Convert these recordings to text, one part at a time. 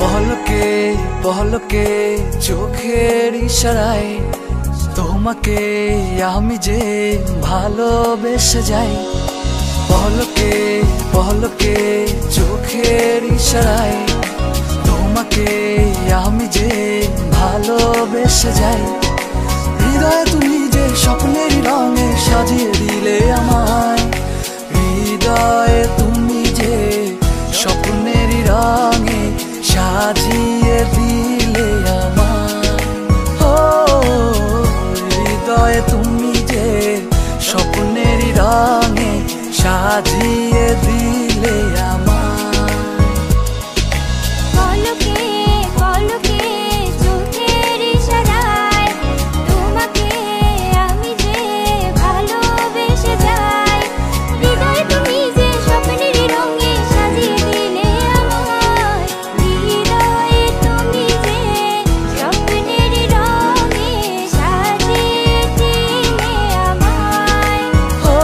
পলকে পলকে চোখের ইশারায় তোমাকে আমি যে ভালোবেসে যাই। পলকে পলকে চোখের ইশারায় তোমাকে আমি যে ভালোবেসে যাই। হৃদয়ে তুমি যে স্বপ্নের রঙে সাজিয়ে দিলে আমায়, হৃদয়ে তুমি যে স্বপ্নের রঙে সাজিয়ে দিলে আমায়। ও হৃদয়ে তুমি যে স্বপ্নের রঙে সাজিয়ে দিলে আমায়। পলকে পলকে চোখের ইশারায় তোমাকে আমি যে ভালোবেসে যাই। হৃদয়ে তুমি যে স্বপ্নের রঙে সাজিয়ে দিলে আমায়, হৃদয়ে তুমি যে স্বপ্নের রঙে সাজিয়ে দিলে আমায়। ও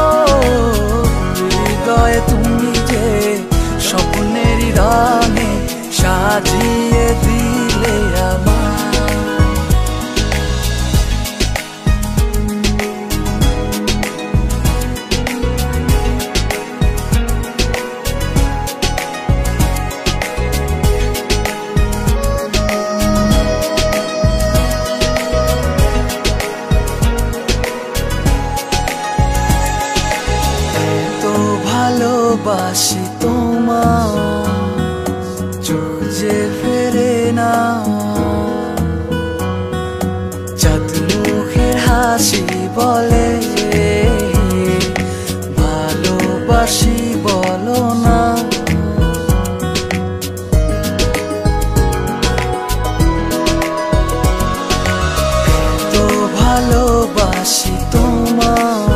হৃদয়ে তুমি যে স্বপ্নের রঙে সাজিয়ে দিলে আমায়। তো ভালোবাসি তোমার চোখ যে ফেরে না, চাঁদ মুখের হাসি বলে ভালোবাসি বলো না। তো ভালোবাসি তোমার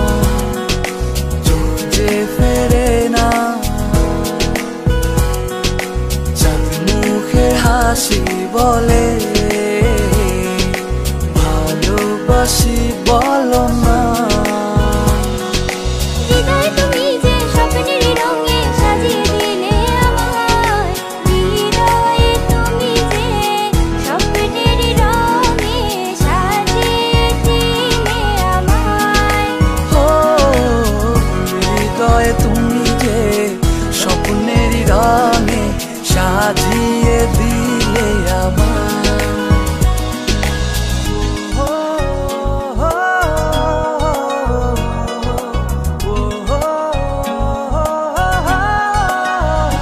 চোখ যে ফেরে না, চাঁদ মুখের হাসি বলে ভালোবাসি বলো না।